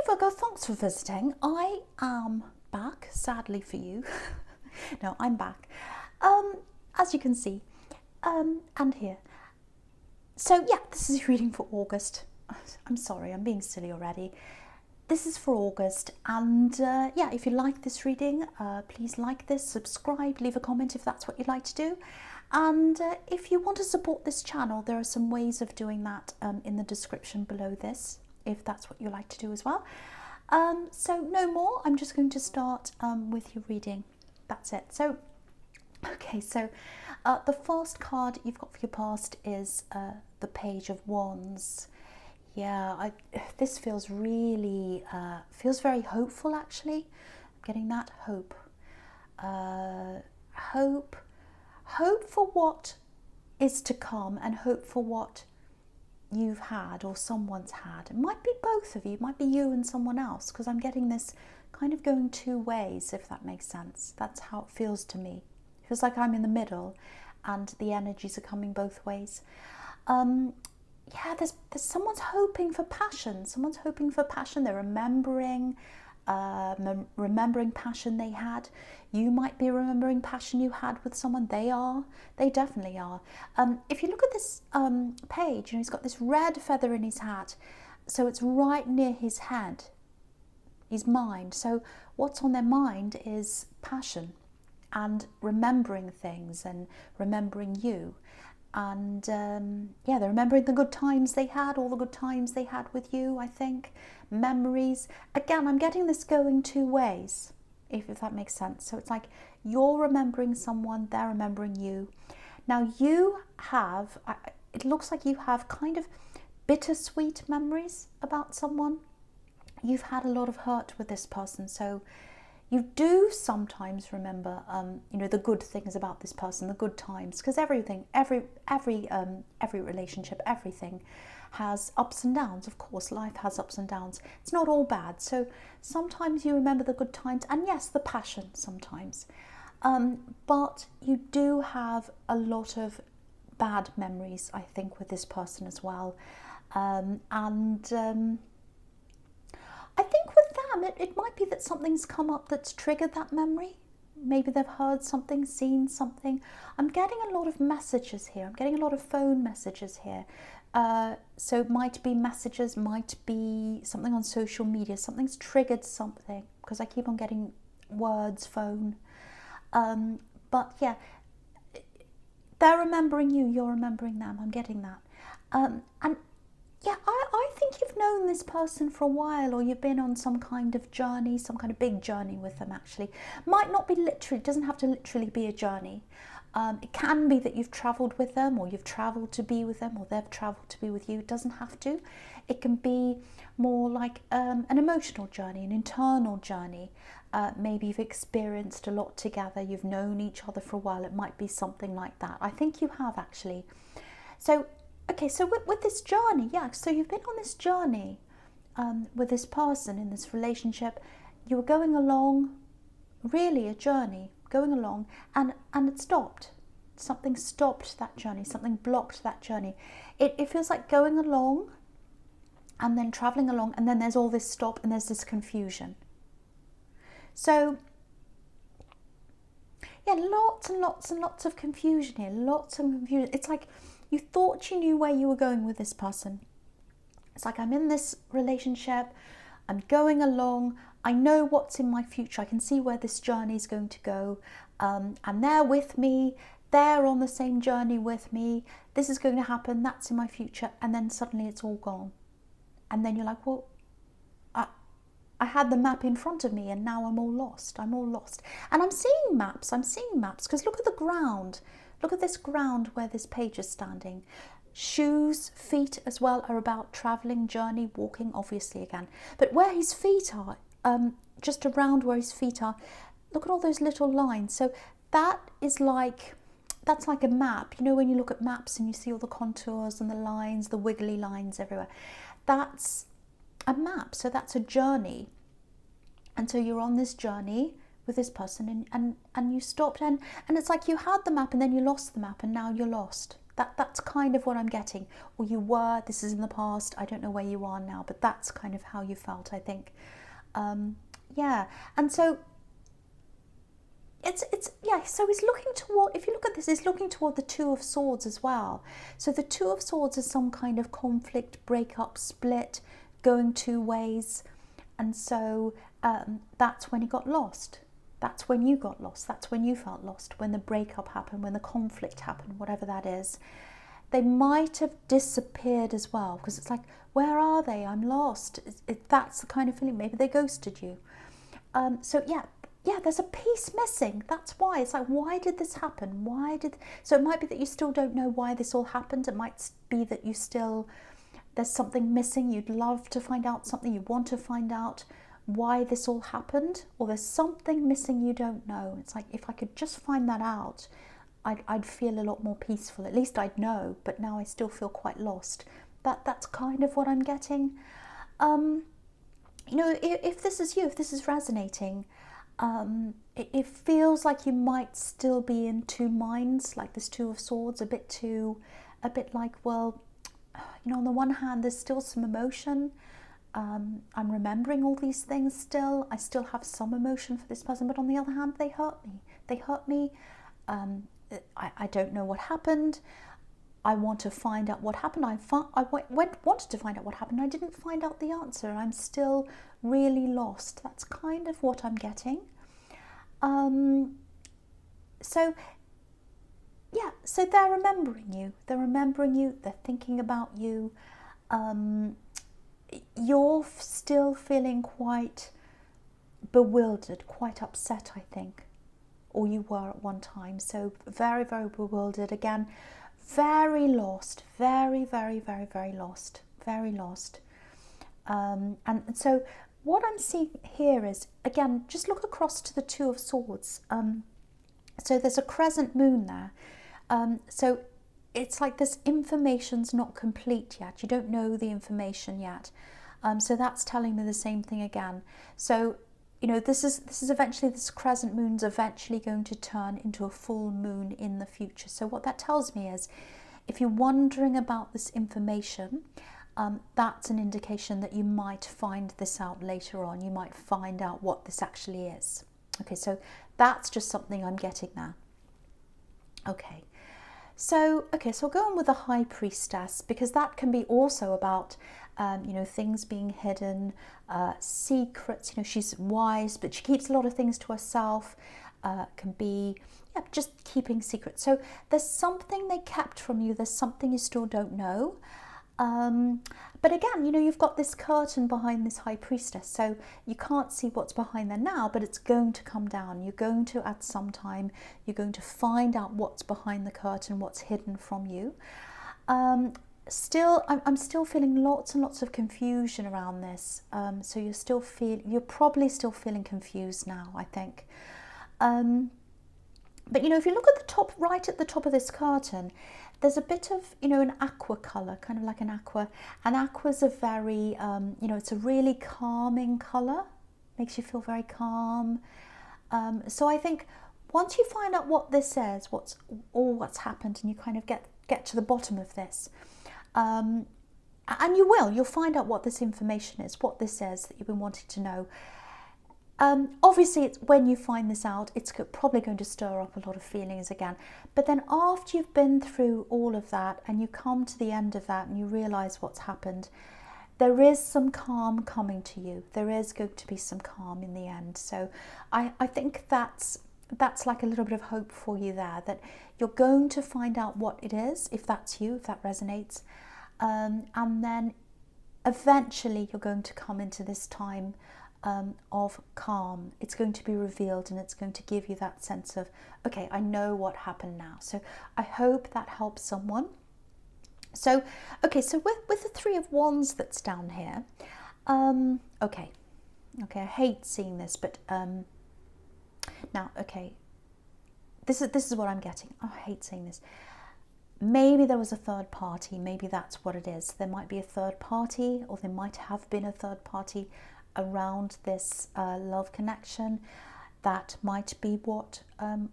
Virgo, thanks for visiting. I am back, sadly for you. No, I'm back. As you can see, and here. So yeah, this is a reading for August. I'm sorry, I'm being silly already. This is for August, and yeah, if you like this reading, please like this, subscribe, leave a comment if that's what you'd like to do. And if you want to support this channel, there are some ways of doing that in the description below this, if that's what you like to do as well. So no more, I'm just going to start with your reading. That's it. So, okay, so the first card you've got for your past is the Page of Wands. Yeah, this feels really, feels very hopeful actually. I'm getting that hope. Hope for what is to come and hope for what you've had or someone's had. It might be both of you, it might be you and someone else, because I'm getting this kind of going two ways, if that makes sense. That's how it feels to me. It feels like I'm in the middle and the energies are coming both ways. Yeah, there's someone's hoping for passion. Someone's hoping for passion. They're remembering passion they had. You might be remembering passion you had with someone. They definitely are. If you look at this page, he's got this red feather in his hat, so it's right near his head, his mind. So what's on their mind is passion and remembering things and remembering you. And yeah, they're remembering the good times they had, all the good times they had with you, I think. Memories. Again, I'm getting this going two ways, if that makes sense. So it's like you're remembering someone, they're remembering you. Now you have, it looks like you have kind of bittersweet memories about someone. You've had a lot of hurt with this person, so you do sometimes remember, the good things about this person, the good times, because every relationship, everything has ups and downs. Of course, life has ups and downs. It's not all bad. So sometimes you remember the good times, and yes, the passion sometimes. But you do have a lot of bad memories, I think, with this person as well. I think with them, it might be that something's come up that's triggered that memory. Maybe they've heard something, seen something. I'm getting a lot of messages here. I'm getting a lot of phone messages here. So it might be messages, might be something on social media. Something's triggered something, because I keep on getting words, phone. But yeah, they're remembering you, you're remembering them. I'm getting that. And yeah, I think you've known this person for a while, or you've been on some kind of journey, some kind of big journey with them actually. Might not be literally, it doesn't have to literally be a journey. It can be that you've travelled with them, or you've travelled to be with them, or they've travelled to be with you. It doesn't have to. It can be more like an emotional journey, an internal journey. Maybe you've experienced a lot together, you've known each other for a while. It might be something like that. I think you have actually. So okay, so with this journey, yeah, so you've been on this journey with this person in this relationship. You were going along, really a journey, going along, and it stopped. Something stopped that journey, something blocked that journey. It feels like going along and then travelling along, and then there's all this stop and there's this confusion. So yeah, lots and lots and lots of confusion here, lots of confusion. It's like you thought you knew where you were going with this person. It's like, I'm in this relationship, I'm going along, I know what's in my future, I can see where this journey is going to go, and they're with me, they're on the same journey with me, this is going to happen, that's in my future, and then suddenly it's all gone. And then you're like, well, I had the map in front of me and now I'm all lost. And I'm seeing maps, because look at the ground. Look at this ground where this page is standing. Shoes, feet as well are about travelling, journey, walking, obviously again. But where his feet are, just around where his feet are, look at all those little lines. So that's like a map. You know, when you look at maps and you see all the contours and the lines, the wiggly lines everywhere. That's a map, so that's a journey. And so you're on this journey with this person, and you stopped, and it's like you had the map and then you lost the map and now you're lost. That's kind of what I'm getting. Or you were, this is in the past, I don't know where you are now, but that's kind of how you felt, I think. Yeah, and so yeah, so he's looking toward, if you look at this, he's looking toward the Two of Swords as well. So the Two of Swords is some kind of conflict, breakup, split, going two ways. And so that's when he got lost. That's when you got lost. That's when you felt lost, when the breakup happened, when the conflict happened, whatever that is. They might have disappeared as well, because it's like, where are they? I'm lost. That's the kind of feeling. Maybe they ghosted you. So yeah, there's a piece missing. That's why. It's like, why did this happen? So it might be that you still don't know why this all happened. It might be that you still, there's something missing. You'd love to find out something. You want to find out why this all happened, or there's something missing you don't know. It's like, if I could just find that out, I'd feel a lot more peaceful. At least I'd know, but now I still feel quite lost. That's kind of what I'm getting. You know, if this is you, if this is resonating, it feels like you might still be in two minds, like this Two of Swords, a bit like, well, you know, on the one hand, there's still some emotion. I'm remembering all these things still. I still have some emotion for this person, but on the other hand, they hurt me. They hurt me. I don't know what happened. I want to find out what happened. I wanted to find out what happened. I didn't find out the answer. I'm still really lost. That's kind of what I'm getting. So yeah, so they're remembering you. They're remembering you. They're thinking about you. You're still feeling quite bewildered, quite upset, I think, or you were at one time. So very, very bewildered. Again, very lost, very, very, very, very lost, very lost. And so what I'm seeing here is, again, just look across to the Two of Swords. So there's a crescent moon there. So it's like this information's not complete yet. You don't know the information yet. So that's telling me the same thing again. So, you know, this is eventually, this crescent moon's eventually going to turn into a full moon in the future. So what that tells me is, if you're wondering about this information, that's an indication that you might find this out later on. You might find out what this actually is. Okay, so that's just something I'm getting there. Okay. So I'll go on with the High Priestess, because that can be also about, you know, things being hidden, secrets. You know, she's wise, but she keeps a lot of things to herself. Can be, yeah, just keeping secrets. So there's something they kept from you. There's something you still don't know. But again, you know, you've got this curtain behind this High Priestess, so you can't see what's behind there now, but it's going to come down. You're going to, at some time, you're going to find out what's behind the curtain, what's hidden from you. I'm still feeling lots and lots of confusion around this. So you're probably still feeling confused now, I think. But, you know, if you look at the top, right at the top of this curtain, there's a bit of, you know, an aqua colour, kind of like an aqua. And aqua's a very, you know, it's a really calming colour. Makes you feel very calm. So I think once you find out what this is, what's happened, and you kind of get to the bottom of this, and you'll find out what this information is, what this is that you've been wanting to know. Obviously, it's when you find this out, it's probably going to stir up a lot of feelings again. But then after you've been through all of that and you come to the end of that and you realise what's happened, there is some calm coming to you. There is going to be some calm in the end. So I think that's like a little bit of hope for you there, that you're going to find out what it is, if that's you, if that resonates. And then eventually you're going to come into this time of calm. It's going to be revealed, and it's going to give you that sense of, okay, I know what happened now. So I hope that helps someone. So so with the Three of Wands that's down here, okay, I hate seeing this, but now, okay, this is what I'm getting. Oh, I hate saying this. Maybe there was a third party. Maybe that's what it is. There might be a third party, or there might have been a third party around this love connection. That might be what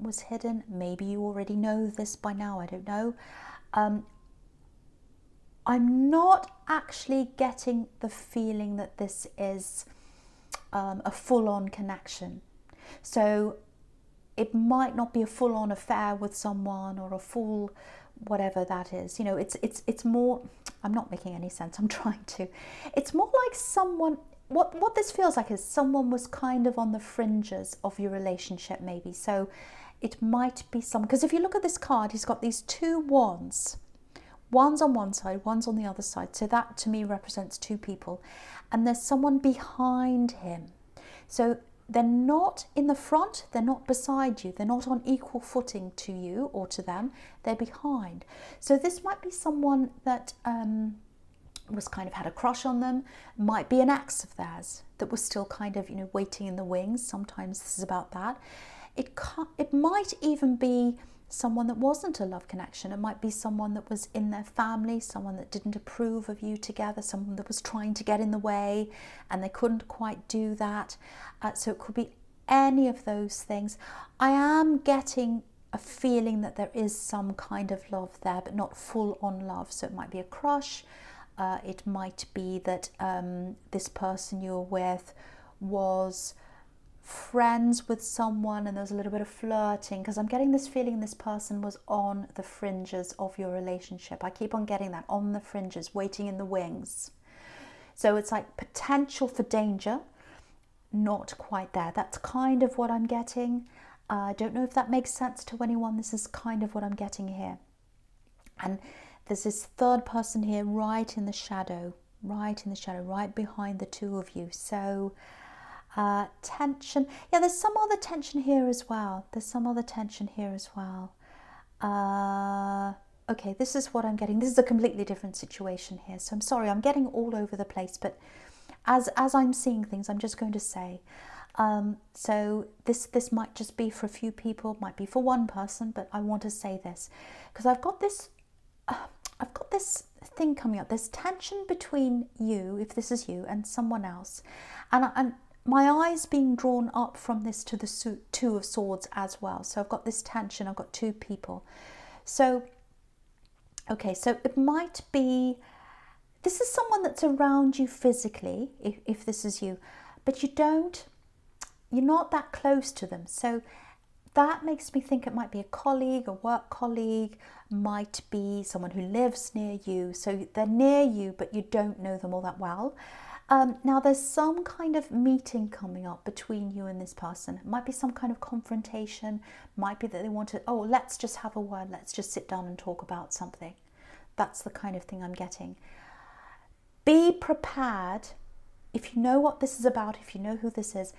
was hidden. Maybe you already know this by now, I don't know. I'm not actually getting the feeling that this is a full-on connection. So it might not be a full-on affair with someone or a full whatever that is. You know, it's more, I'm not making any sense, I'm trying to. It's more like someone, what this feels like is someone was kind of on the fringes of your relationship maybe. So it might be some, because if you look at this card, he's got these two wands. One's on one side, one's on the other side. So that to me represents two people. And there's someone behind him. So they're not in the front, they're not beside you, they're not on equal footing to you or to them, they're behind. So this might be someone that was kind of had a crush on them, might be an ex of theirs that was still kind of, you know, waiting in the wings. Sometimes this is about that. It might even be someone that wasn't a love connection. It might be someone that was in their family, someone that didn't approve of you together, someone that was trying to get in the way and they couldn't quite do that. So it could be any of those things. I am getting a feeling that there is some kind of love there, but not full on love. So it might be a crush. It might be that this person you're with was friends with someone and there's a little bit of flirting, because I'm getting this feeling this person was on the fringes of your relationship. I keep on getting that, on the fringes, waiting in the wings. So it's like potential for danger, not quite there. That's kind of what I'm getting. I don't know if that makes sense to anyone. This is kind of what I'm getting here. And there's this third person here right in the shadow, right behind the two of you. So tension. Yeah, there's some other tension here as well. Okay, this is what I'm getting. This is a completely different situation here. So I'm sorry, I'm getting all over the place, but as I'm seeing things, I'm just going to say. So this might just be for a few people, might be for one person, but I want to say this because I've got this thing coming up. There's tension between you, if this is you, and someone else, and my eyes being drawn up from this to the Two of Swords as well. So I've got this tension, I've got two people. So, okay, so it might be, this is someone that's around you physically, if this is you, but you're not that close to them. So that makes me think it might be a colleague, a work colleague, might be someone who lives near you. So they're near you, but you don't know them all that well. Now there's some kind of meeting coming up between you and this person. It might be some kind of confrontation, might be that they want to, oh, let's just have a word, let's just sit down and talk about something. That's the kind of thing I'm getting. Be prepared, if you know what this is about, if you know who this is,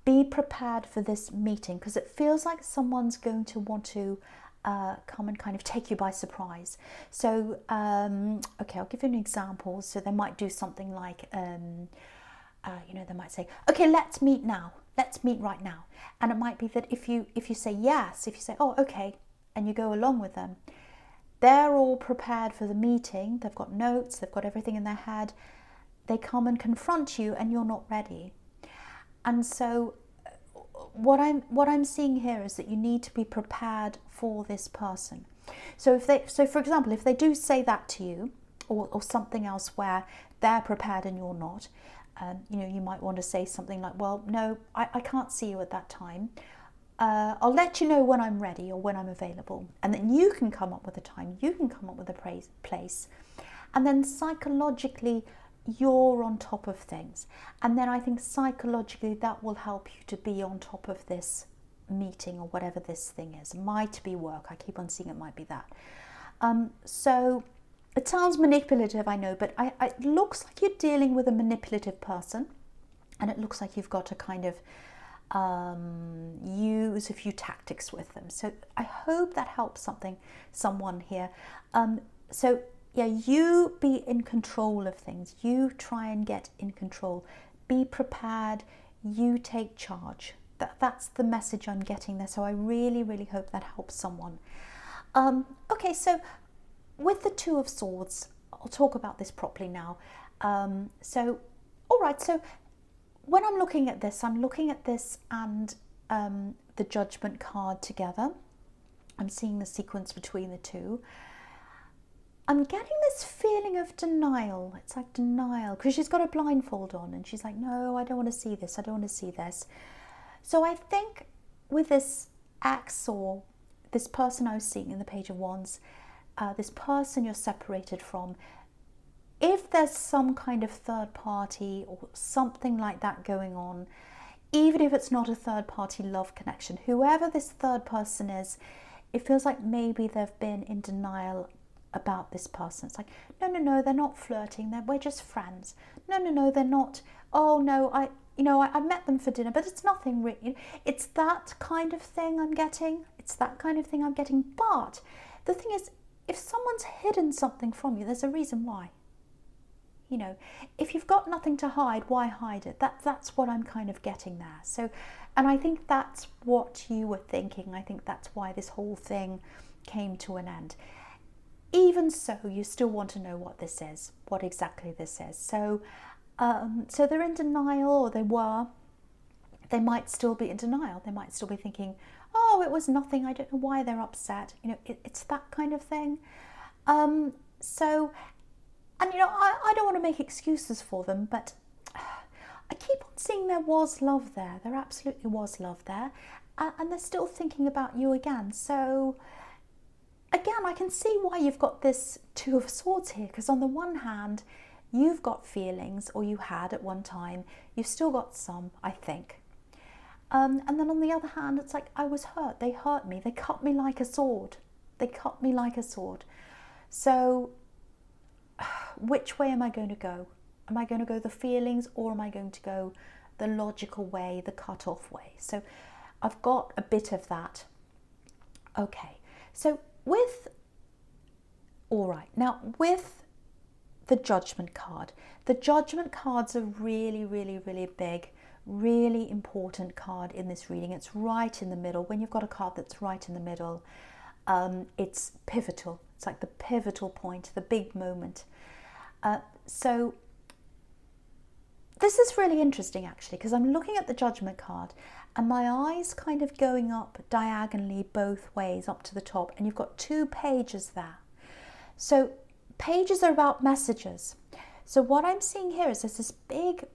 be prepared for this meeting, because it feels like someone's going to want to come and kind of take you by surprise. So, okay, I'll give you an example. So they might do something like, they might say, okay, let's meet now. Let's meet right now. And it might be that if you say yes, if you say, oh, okay, and you go along with them, they're all prepared for the meeting. They've got notes, they've got everything in their head. They come and confront you and you're not ready. And so what I'm seeing here is that you need to be prepared for this person. So for example, if they do say that to you, or something else where they're prepared and you're not, you might want to say something like, well, no, I can't see you at that time. I'll let you know when I'm ready or when I'm available. And then you can come up with a time, you can come up with a place. And then psychologically, you're on top of things. And then I think psychologically that will help you to be on top of this meeting or whatever this thing is. It might be work. I keep on seeing it might be that. So it sounds manipulative, I know, but it looks like you're dealing with a manipulative person, and it looks like you've got to kind of use a few tactics with them. So I hope that helps someone here. So yeah, you be in control of things. You try and get in control. Be prepared. You take charge. That's the message I'm getting there. So I really, really hope that helps someone. Okay, so with the Two of Swords, I'll talk about this properly now. So, all right, so when I'm looking at this and the Judgment card together. I'm seeing the sequence between the two. I'm getting this feeling of denial. It's like denial, because she's got a blindfold on and she's like, no, I don't want to see this. I don't want to see this. So I think with this ex or this person I was seeing in the Page of Wands, this person you're separated from, if there's some kind of third party or something like that going on, even if it's not a third party love connection, whoever this third person is, it feels like maybe they've been in denial about this person. It's like, no, they're not flirting. We're just friends. No, they're not. Oh no, I met them for dinner, but it's nothing really. It's that kind of thing I'm getting. But the thing is, if someone's hidden something from you, there's a reason why. If you've got nothing to hide, why hide it? That's what I'm kind of getting there. So, and I think that's what you were thinking. I think that's why this whole thing came to an end. Even so, you still want to know what this is, what exactly this is. So, so they're in denial, or they might still be in denial. They might still be thinking, oh, it was nothing. I don't know why they're upset. It's that kind of thing. So, and I don't want to make excuses for them, but I keep on seeing there was love there. There absolutely was love there. And they're still thinking about you again. So, again, I can see why you've got this Two of Swords here, because on the one hand, you've got feelings, or you had at one time. You've still got some, I think. And then on the other hand, it's like, I was hurt. They hurt me. They cut me like a sword. So, which way am I going to go? Am I going to go the feelings, or am I going to go the logical way, the cut-off way? So I've got a bit of that. Okay, so with the Judgment card. The Judgment card's a really, really, really big, really important card in this reading. It's right in the middle. When you've got a card that's right in the middle, it's pivotal. It's like the pivotal point, the big moment. So this is really interesting, actually, because I'm looking at the Judgment card and my eyes kind of going up diagonally both ways up to the top, and you've got 2 pages there. So pages are about messages. So what I'm seeing here is there's this big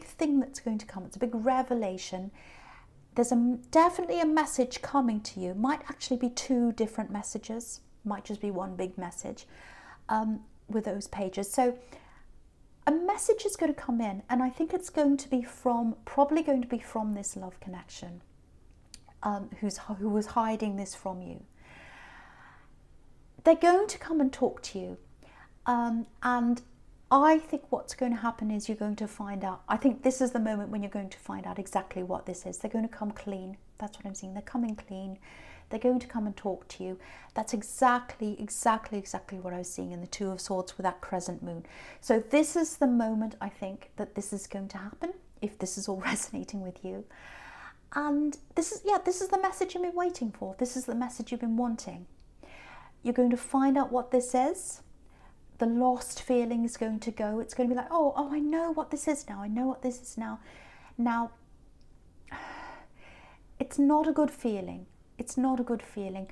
thing that's going to come. It's a big revelation. There's definitely a message coming to you. Might actually be 2 different messages. Might just be one big message with those pages. So a message is going to come in, and I think it's probably going to be from this love connection, who was hiding this from you. They're going to come and talk to you, and I think what's going to happen is you're going to find out. I think this is the moment when you're going to find out exactly what this is. They're going to come clean. That's what I'm seeing. They're coming clean. They're going to come and talk to you. That's exactly what I was seeing in the Two of Swords with that crescent moon. So this is the moment I think that this is going to happen, if this is all resonating with you. And this is the message you've been waiting for. This is the message you've been wanting. You're going to find out what this is. The lost feeling is going to go. It's going to be like, oh, I know what this is now. I know what this is now. Now, it's not a good feeling. It's not a good feeling.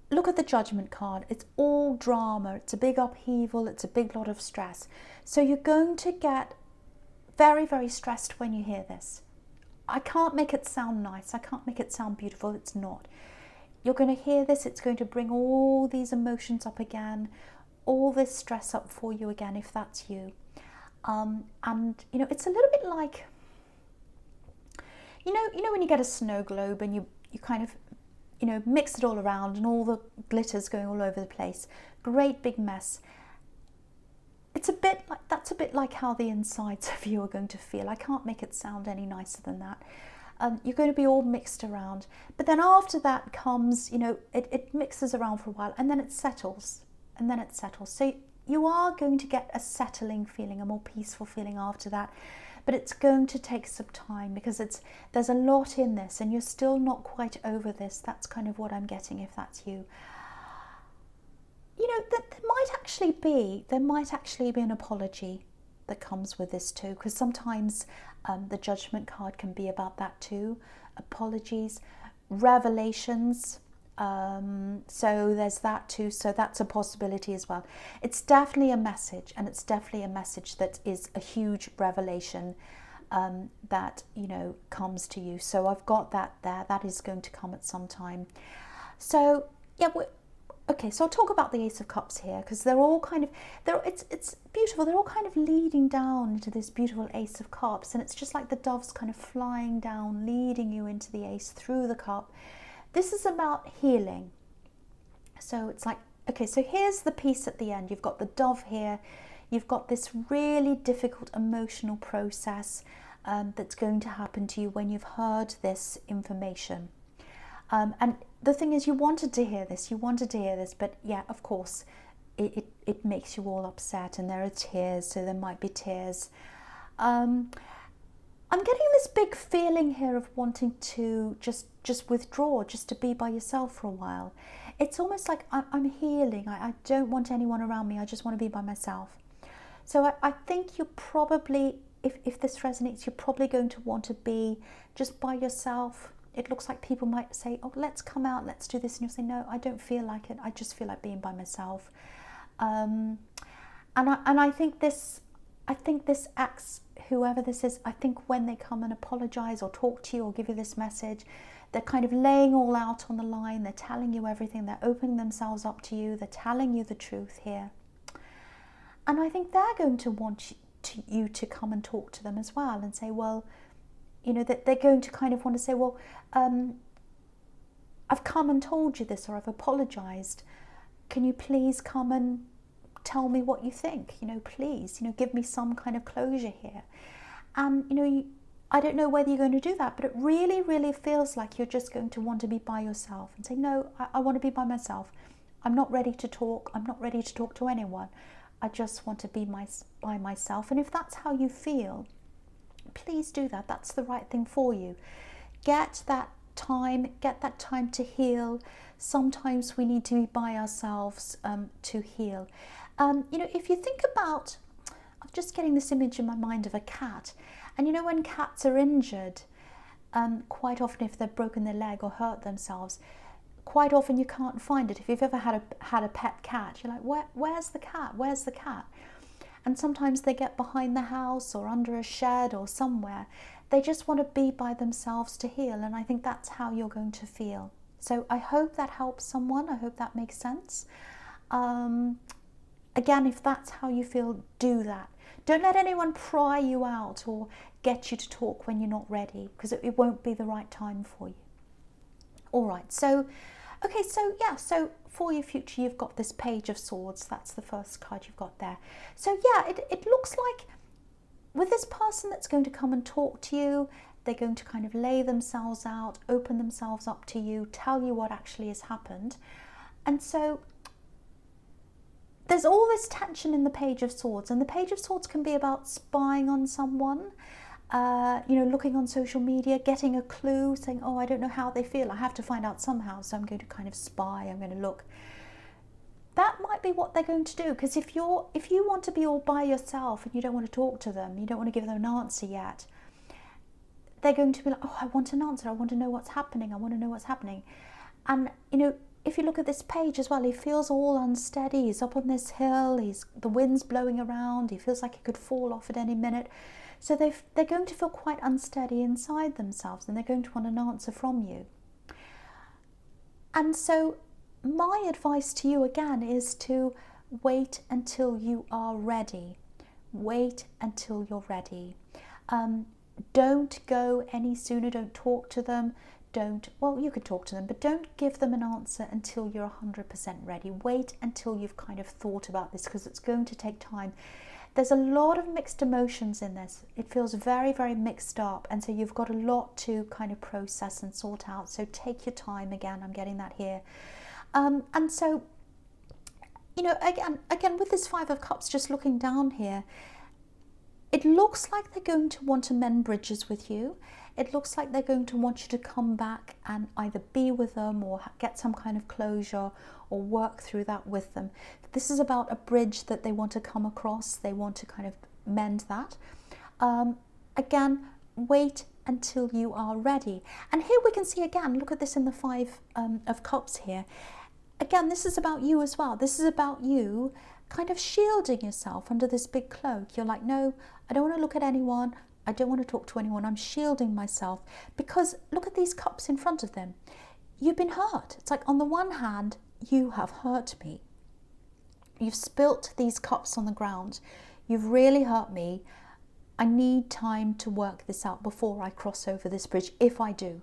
Look at the Judgment card. It's all drama. It's a big upheaval. It's a big lot of stress. So you're going to get very, very stressed when you hear this. I can't make it sound nice. I can't make it sound beautiful. It's not. You're going to hear this. It's going to bring all these emotions up again, all this stress up for you again, if that's you. And it's a little bit like, when you get a snow globe and you kind of, mix it all around and all the glitter's going all over the place. Great big mess. That's a bit like how the insides of you are going to feel. I can't make it sound any nicer than that. You're going to be all mixed around. But then after that comes, it mixes around for a while, and then it settles. So you are going to get a settling feeling, a more peaceful feeling after that. But it's going to take some time, because there's a lot in this and you're still not quite over this. That's kind of what I'm getting, if that's you. There might actually be an apology that comes with this too, because sometimes the Judgment card can be about that too. Apologies, revelations, So there's that too. So that's a possibility as well. It's definitely a message, and it's definitely a message that is a huge revelation that, you know, comes to you. So I've got that there. That is going to come at some time. So yeah, okay. So I'll talk about the Ace of Cups here, because they're all kind of, it's beautiful. They're all kind of leading down into this beautiful Ace of Cups, and it's just like the doves kind of flying down, leading you into the Ace through the cup. This is about healing. So it's like, okay, so here's the piece at the end. You've got the dove here. You've got this really difficult emotional process that's going to happen to you when you've heard this information. And the thing is, you wanted to hear this, but yeah, of course, it makes you all upset, and there are tears, so there might be tears. I'm getting this big feeling here of wanting to just withdraw, just to be by yourself for a while. It's almost like I'm healing. I don't want anyone around me. I just want to be by myself. So I think you're probably, if this resonates, you're probably going to want to be just by yourself. It looks like people might say, oh, let's come out, let's do this. And you'll say, no, I don't feel like it. I just feel like being by myself. And I think this acts, whoever this is, I think when they come and apologize or talk to you or give you this message, they're kind of laying all out on the line. They're telling you everything. They're opening themselves up to you. They're telling you the truth here. And I think they're going to want you to come and talk to them as well and say, well, you know, that they're going to kind of want to say, well, I've come and told you this, or I've apologized. Can you please come and tell me what you think? You know, please, you know, give me some kind of closure here. And, you know, I don't know whether you're going to do that, but it really, really feels like you're just going to want to be by yourself and say, no, I want to be by myself. I'm not ready to talk. I'm not ready to talk to anyone. I just want to be by myself. And if that's how you feel, please do that. That's the right thing for you. Get that time to heal. Sometimes we need to be by ourselves to heal. You know, if you think about, I'm just getting this image in my mind of a cat. And you know, when cats are injured, quite often if they've broken their leg or hurt themselves, quite often you can't find it. If you've ever had a pet cat, you're like, where's the cat? Where's the cat? And sometimes they get behind the house or under a shed or somewhere. They just want to be by themselves to heal. And I think that's how you're going to feel. So I hope that helps someone. I hope that makes sense. Again, if that's how you feel, do that. Don't let anyone pry you out or get you to talk when you're not ready, because it won't be the right time for you. All right, so, okay, so yeah, so for your future, you've got this Page of Swords. That's the first card you've got there. So yeah, it looks like with this person that's going to come and talk to you, they're going to kind of lay themselves out, open themselves up to you, tell you what actually has happened. And so there's all this tension in the Page of Swords, and the Page of Swords can be about spying on someone, you know, looking on social media, getting a clue, saying, oh, I don't know how they feel. I have to find out somehow, so I'm going to kind of spy, I'm going to look. That might be what they're going to do, because if you want to be all by yourself and you don't want to talk to them, you don't want to give them an answer yet, they're going to be like, oh, I want an answer, I want to know what's happening, I want to know what's happening. And, you know, if you look at this page as well, he feels all unsteady. He's up on this hill, the wind's blowing around, he feels like he could fall off at any minute. So they're going to feel quite unsteady inside themselves, and they're going to want an answer from you. And so my advice to you again is to wait until you are ready. Wait until you're ready. Don't go any sooner, don't talk to them. Well, you could talk to them, but don't give them an answer until you're 100% ready. Wait until you've kind of thought about this, because it's going to take time. There's a lot of mixed emotions in this. It feels very, very mixed up, and so you've got a lot to kind of process and sort out. So take your time. Again, I'm getting that here. And so, you know, again, with this Five of Cups, just looking down here, it looks like they're going to want to mend bridges with you. It looks like they're going to want you to come back and either be with them or get some kind of closure or work through that with them. This is about a bridge that they want to come across. They want to kind of mend that. Again, wait until you are ready. And here we can see again, look at this in the Five of Cups here. Again, this is about you as well. This is about you kind of shielding yourself under this big cloak. You're like, no, I don't want to look at anyone. I don't want to talk to anyone. I'm shielding myself because look at these cups in front of them. You've been hurt. It's like on the one hand, you have hurt me. You've spilt these cups on the ground. You've really hurt me. I need time to work this out before I cross over this bridge, if I do.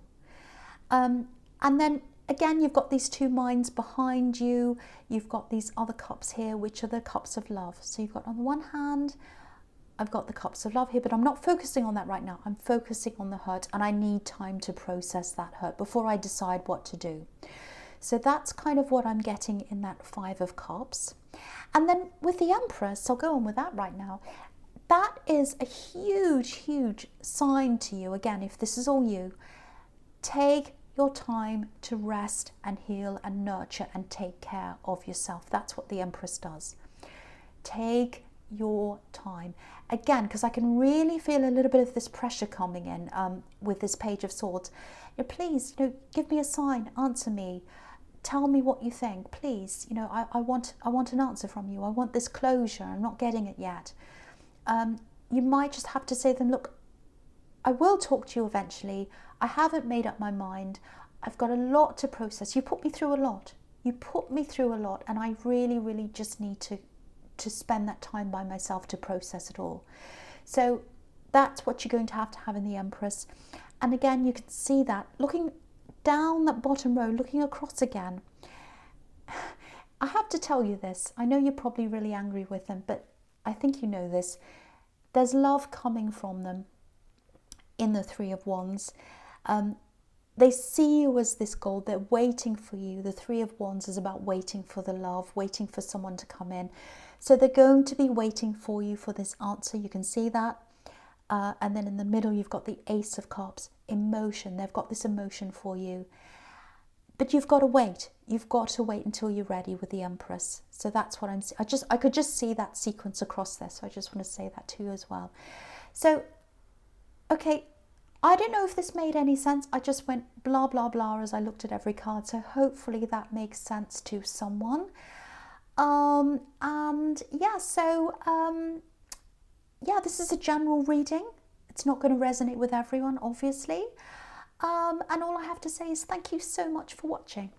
And then again, you've got these two minds behind you. You've got these other cups here, which are the cups of love. So you've got on the one hand, I've got the cups of love here, but I'm not focusing on that right now. I'm focusing on the hurt, and I need time to process that hurt before I decide what to do. So that's kind of what I'm getting in that Five of Cups. And then with the Empress, I'll go on with that right now. That is a huge, huge sign to you. Again, if this is all you, take your time to rest and heal and nurture and take care of yourself. That's what the Empress does. Take your time. Again, because I can really feel a little bit of this pressure coming in with this Page of Swords. Please, give me a sign, answer me. Tell me what you think, please. I want an answer from you. I want this closure. I'm not getting it yet. You might just have to say to them, look, I will talk to you eventually. I haven't made up my mind. I've got a lot to process. You put me through a lot. And I really, really just need to spend that time by myself to process it all. So that's what you're going to have in the Empress. And again, you can see that looking down that bottom row, looking across again. I have to tell you this. I know you're probably really angry with them, but I think you know this. There's love coming from them in the Three of Wands. They see you as this goal. They're waiting for you. The Three of Wands is about waiting for the love, waiting for someone to come in. So they're going to be waiting for you for this answer. You can see that. And then in the middle, you've got the Ace of Cups, emotion. They've got this emotion for you. But you've got to wait. You've got to wait until you're ready with the Empress. So that's what I could just see that sequence across there. So I just want to say that to you as well. So, okay, I don't know if this made any sense. I just went blah, blah, blah as I looked at every card. So hopefully that makes sense to someone. And yeah, so, yeah, this is a general reading. It's not going to resonate with everyone, obviously. And all I have to say is thank you so much for watching.